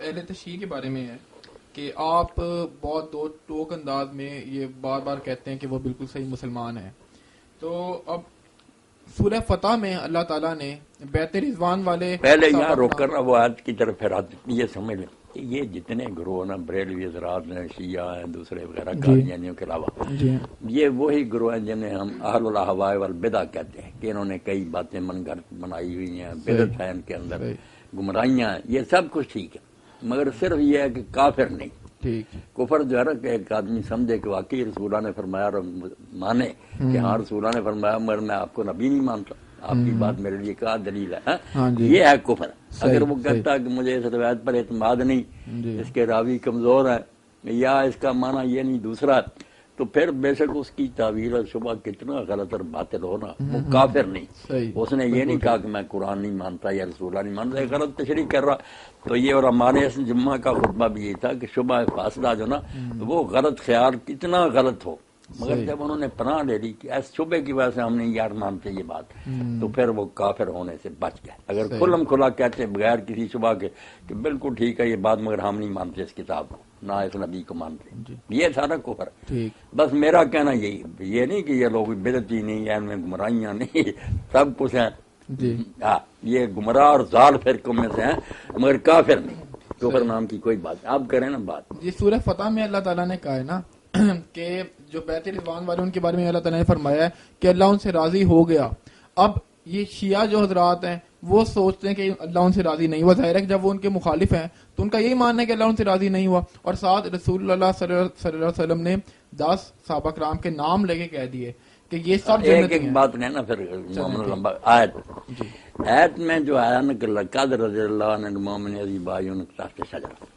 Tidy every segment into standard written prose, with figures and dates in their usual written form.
اہل تشیع کے بارے میں ہے کہ آپ بہت دو ٹوک انداز میں یہ بار بار کہتے ہیں کہ وہ بالکل صحیح مسلمان ہیں. تو اب سورہ فتح میں اللہ تعالیٰ نے بیت رضوان والے پہلے یہاں روک کر وہ آیت کی طرف پھر یہ سمجھ لیں کہ یہ جتنے گروہ نا بریلوی حضرات ہیں، شیعہ ہیں، دوسرے وغیرہ قادیانیوں کے علاوہ یہ وہی گروہ ہیں جنہیں ہم اہل الاہواء والبدع کہتے ہیں کہ انہوں نے کئی باتیں من گھڑت بنائی ہوئی ہیں، بدعت ہے ان کے اندر، گمراہیاں ہیں، یہ سب کچھ ٹھیک ہے، مگر صرف یہ ہے کہ کافر نہیں. کفر جو ہے نا کہ ایک آدمی سمجھے کہ واقعی رسول اللہ نے فرمایا اور مانے کہ ہاں رسول اللہ نے فرمایا مگر میں آپ کو نبی نہیں مانتا، آپ کی بات میرے لیے کیا دلیل ہے، یہ ہے کفر. اگر وہ کہتا ہے کہ مجھے اس روایت پر اعتماد نہیں، اس کے راوی کمزور ہے یا اس کا معنی یہ نہیں دوسرا، تو پھر بے شک اس کی تعویل اور شبہ کتنا غلط اور باطل ہونا، وہ کافر نہیں. اس نے یہ نہیں کہا کہ میں قرآن نہیں مانتا یا رسول اللہ نہیں مانتا، یہ غلط تشریح کر رہا. تو یہ اور ہمارے جمعہ کا خطبہ بھی یہ تھا کہ شبہ فاصلہ جو نا وہ غلط خیال کتنا غلط ہو، مگر جب انہوں نے پناہ لے لی کہ اس شبے کی وجہ سے ہم نہیں یار مانتے یہ بات، تو پھر وہ کافر ہونے سے بچ گئے. اگر کھلم کھلا کہتے بغیر کسی شبہ کے کہ بالکل ٹھیک ہے یہ بات مگر ہم نہیں مانتے اس کتاب کو، نہ اس نبی کو مانتے، یہ سارا کفر. بس میرا کہنا یہی، یہ نہیں کہ یہ لوگ بدعتی نہیں ہیں، ان میں گمراہیاں نہیں، سب کچھ ہیں، ہاں یہ گمراہ اور ضال فرقوں میں سے ہیں مگر کافر نہیں. کفر نام کی کوئی بات آپ کریں نا بات. جی سورہ فتح میں اللہ تعالیٰ نے کہا ہے نا کہ جو بیت رضوان والے ان کے بارے میں اللہ تعالیٰ نے فرمایا ہے کہ اللہ ان سے راضی ہو گیا. اب یہ شیعہ جو حضرات ہیں وہ سوچتے ہیں کہ اللہ ان سے راضی نہیں ہوا. ظاہر ہے کہ جب وہ ان کے مخالف ہیں تو ان کا یہی ماننا ہے کہ اللہ ان سے راضی نہیں ہوا، اور ساتھ رسول اللہ صلی اللہ علیہ وسلم نے 10 صحابہ کرام کے نام لے کے کہہ دیے کہ یہ سب جنتی ہیں. ایک بات نہیں نا پھر لمبا آیت میں جو آیا نا کہ لقد رضی اللہ عنہ المؤمنین اذ یبایعونک تحت الشجرہ،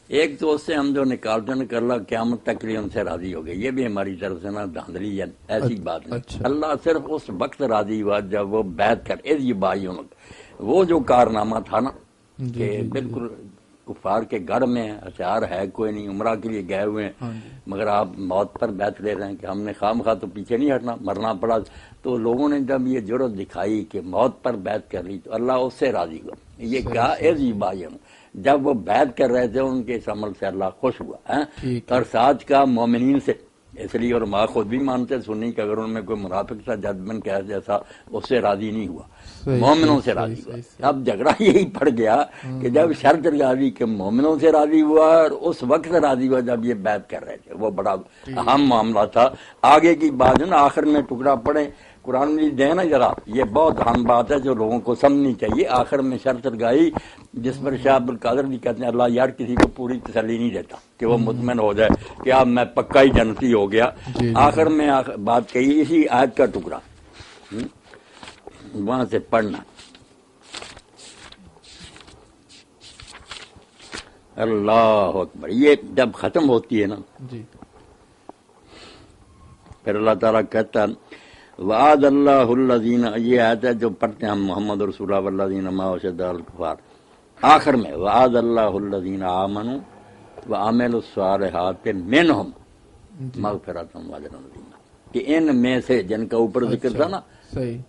ایک تو اس سے ہم جو نکالتے ہیں کہ اللہ قیامت تک لیے ان سے راضی ہو گئے، یہ بھی ہماری طرف سے نا دھاندلی ہے، ایسی بات نہیں. اللہ صرف اس وقت راضی ہوا جب وہ بیعت کر اذ یبایعونک، وہ جو کارنامہ تھا نا کہ بالکل کفار کے گڑھ میں ہتھیار ہے کوئی نہیں، عمرہ کے لیے گئے ہوئے ہیں مگر آپ موت پر بیعت لے رہے ہیں کہ ہم نے خام خواہ تو پیچھے نہیں ہٹنا، مرنا پڑا. تو لوگوں نے جب یہ جرأت دکھائی کہ موت پر بیعت کر لی تو اللہ اس سے راضی ہوا. یہ کہا اذ یبایعونک، جب وہ بیعت کر رہے تھے ان کے اس عمل سے اللہ خوش ہوا. اور ساتھ کا مومنین سے، اس لیے اور ماں خود بھی مانتے سنی کہ اگر ان میں کوئی منافق تھا ججمنٹ کہہ جیسا اس سے راضی نہیں ہوا، مومنوں سے راضی ہوا. اب جھگڑا یہی پڑ گیا کہ جب شرط لگائی کہ مومنوں سے راضی ہوا اور اس وقت راضی ہوا جب یہ بیعت کر رہے تھے، وہ بڑا اہم معاملہ تھا. آگے کی بات ہے نا آخر میں ٹکڑا پڑے قرآن میں دے نا ذرا، یہ بہت اہم بات ہے جو لوگوں کو سمجھنی چاہیے. آخر میں شرط لگائی جس پر شاہ عبدالقادر بھی کہتے ہیں اللہ یار کسی کو پوری تسلی نہیں دیتا کہ وہ مطمئن ہو جائے کہ اب میں پکا ہی جنتی ہو گیا. آخر میں بات کہی اسی آیت کا ٹکڑا وہاں سے پڑھنا، اللہ اکبر. یہ جب ختم ہوتی ہے نا پھر اللہ تعالیٰ کہتا ہے وعد اللہ الذین، یہ آیت ہے جو پڑھتے ہیں ہم محمد رسول اللہ والذین معہ اشداء علی الکفار. آخر میں وعد اللہ الذین آمنوا وعملوا الصالحات منہم مغفرۃ واجر عظیم، کہ ان میں سے جن کا اوپر ذکر تھا نا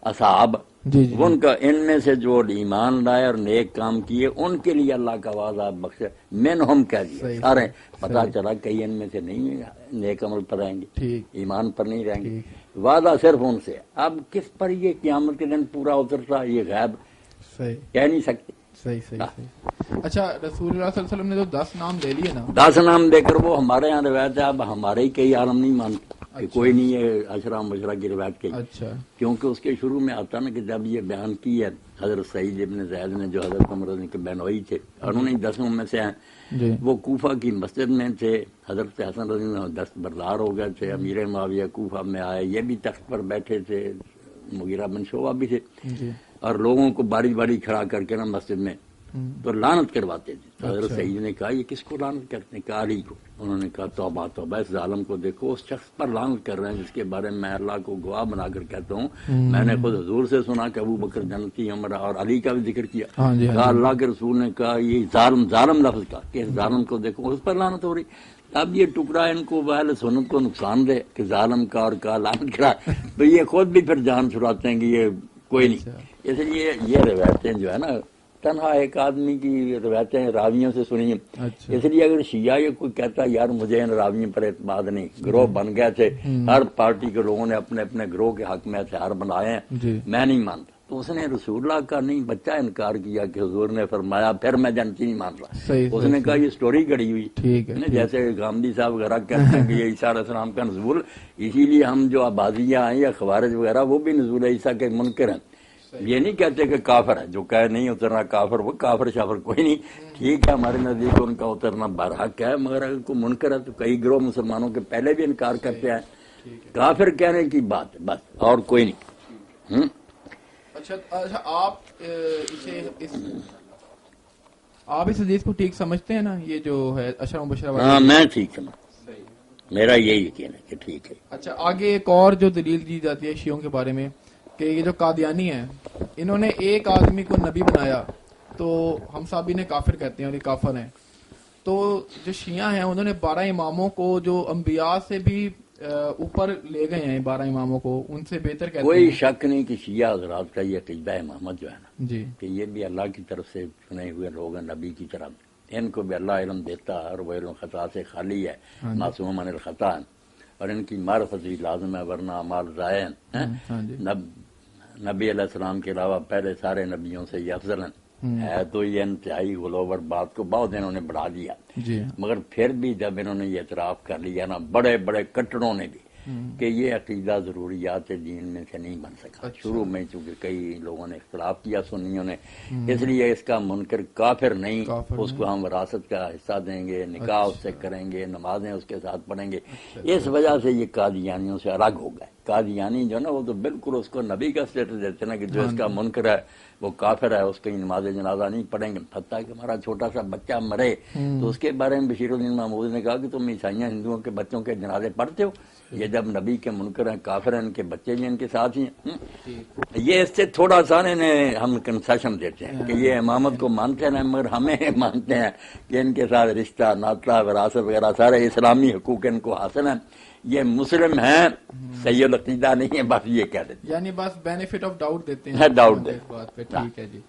اصحاب، ان کا ان میں سے جو ایمان لائے اور نیک کام کیے ان کے لیے اللہ کا وعدہ بخشے. منہم کہہ دیا سارے، پتہ چلا کئی ان میں سے نہیں نیک عمل پر رہیں گے، ایمان پر نہیں رہیں گے، وعدہ صرف ان سے. اب کس پر یہ قیامت کے دن پورا اترتا یہ غیب کہہ نہیں سکتے. اچھا رسول اللہ صلی اللہ علیہ وسلم نے جو 10 نام لے لیے نا، 10 نام دے کر وہ ہمارے یہاں روایت ہے. اب ہمارے ہی کئی عالم نہیں مانتے کہ کوئی نہیں ہے عشرہ مبشرہ کی روایت کی، کیونکہ اس کے شروع میں آتا نا کہ جب یہ بیان کی ہے حضرت سعید ابن زید نے جو حضرت عمر کے بہنوئی تھے، انہوں نے 10 میں سے ہیں، وہ کوفہ کی مسجد میں تھے. حضرت حسن رضی اللہ عنہ 10 بردار ہو گئے تھے، امیر معاویہ کوفہ میں آئے، یہ بھی تخت پر بیٹھے تھے، مغیرہ بن شعبہ بھی تھے، اور لوگوں کو باری باری کھڑا کر کے نا مسجد میں تو لعنت کرواتے تھے. حضرت سعید نے کہا یہ کس کو لعنت کرتے ہیں؟ کہا علی کو. انہوں نے کہا توبہ توبہ، اس ظالم کو دیکھو، اس شخص پر لعنت کر رہے ہیں جس کے بارے میں اللہ کو گواہ بنا کر کہتا ہوں میں نے خود حضور سے سنا کہ ابو بکر جنتی، عمر اور علی کا بھی ذکر کیا. کہا اللہ کے رسول نے کہا یہ ظالم لفظ کا کہ اس ظالم کو دیکھو اس پر لعنت ہو رہی. اب یہ ٹکڑا ان کو اہل سنت کو نقصان دے کہ ظالم کا اور کہا لعنت کرا، تو یہ خود بھی پھر جان چھڑاتے ہیں کہ یہ کوئی نہیں. اس لیے یہ روایتیں جو ہے نا تنہا ایک آدمی کی روایتیں راویوں سے سنی، اچھا اس لیے اگر شیعہ یہ کوئی کہتا ہے یار مجھے ان راویوں پر اعتماد نہیں، گروہ بن گئے تھے، ہر پارٹی کے لوگوں نے اپنے اپنے گروہ کے حق میں ہتھیار بنائے ہیں، جی میں نہیں مانتا، تو اس نے رسول اللہ کا نہیں بچہ انکار کیا کہ حضور نے فرمایا پھر میں جنتی نہیں مان رہا، صحیح اس نے کہا یہ سٹوری گڑی ہوئی، ٹھیک ہے جیسے گاندھی صاحب وغیرہ کہتے ہیں کہ یہ عیسیٰ علیہ السلام کا نزول، اسی لیے ہم جو آبادیاں ہیں یا خوارج وغیرہ وہ بھی نزول عیسیٰ کے منکر ہیں، یہ نہیں کہتے کہ کافر ہے، جو کہے نہیں اترنا کافر، وہ کافر شافر کوئی نہیں، ٹھیک ہے ہمارے نزدیک ان کا اترنا برحق ہے، مگر اگر کوئی منکر ہے تو کئی گروہ مسلمانوں کے پہلے بھی انکار کرتے ہیں، کافر کہنے کی بات ہے بس، اور کوئی نہیں۔ اچھا آپ اس حدیث کو ٹھیک سمجھتے ہیں نا، یہ جو ہے عشرہ مبشرہ والا؟ ہاں میں ٹھیک سمجھتا، میرا یہی یقین ہے کہ ٹھیک ہے۔ اچھا آگے ایک اور جو دلیل دی جاتی ہے شیعوں کے بارے میں کہ یہ جو قادیانی ہیں انہوں نے ایک آدمی کو نبی بنایا تو ہم صاحب انہیں کافر کہتے ہیں اور یہ کافر ہیں، تو جو شیعہ ہیں انہوں نے 12 اماموں کو جو انبیاء سے بھی اوپر لے گئے ہیں، 12 اماموں کو ان سے بہتر کہتے ہیں۔ کوئی شک نہیں کہ شیعہ حضرات کا یہ عقیدہ امامت جو ہے نا جی کہ یہ بھی اللہ کی طرف سے چنے ہوئے لوگ ہیں، نبی کی طرح ان کو بھی اللہ علم دیتا ہے اور وہ علم خطا سے خالی ہے، معصوم عن الخطا ہے، اور ان کی معرفت بھی لازم ہے ورنہ اعمال ضائع ہیں۔ نبی علیہ السلام کے علاوہ پہلے سارے نبیوں سے یہ افضل ہیں، ہے تو یہ انتہائی غلوبر بات کو بہت انہوں نے بڑھا دیا، جی مگر پھر بھی جب انہوں نے یہ اعتراف کر لیا نا بڑے بڑے کٹڑوں نے بھی کہ یہ عقیدہ ضروریات دین میں سے نہیں بن سکا، شروع میں چونکہ کئی لوگوں نے اختلاف کیا سنیوں نے، اس لیے اس کا منکر کافر نہیں، اس کو ہم وراثت کا حصہ دیں گے، نکاح اس سے کریں گے، نمازیں اس کے ساتھ پڑھیں گے، اس وجہ سے یہ قادیانیوں سے الگ ہو گئے۔ قادیانی جو نا وہ تو بالکل اس کو نبی کا اسٹیٹس دیتے نا کہ جو اس کا منکر ہے وہ کافر ہے، اس کی نماز جنازہ نہیں پڑھیں گے، حتیٰ کہ ہمارا چھوٹا سا بچہ مرے تو اس کے بارے میں بشیر الدین محمود نے کہا کہ تم عیسائیاں ہندوؤں کے بچوں کے جنازے پڑھتے ہو، یہ جب نبی کے منکر ہیں کافر ہیں، ان کے بچے بھی ان کے ساتھ ہی ہیں۔ یہ اس سے تھوڑا سا ہم کنسیشن دیتے ہیں کہ یہ امامت کو مانتے ہیں مگر ہمیں مانتے ہیں کہ ان کے ساتھ رشتہ ناطہ وراثت وغیرہ سارے اسلامی حقوق ان کو حاصل ہیں، یہ مسلم ہیں، صحیح العقیدہ نہیں ہے، بس یہ کہہ دیتے ہیں، یعنی بس بینیفٹ آف ڈاؤٹ دیتے ہیں، ڈاؤٹ دے بات پہ ٹھیک ہے جی۔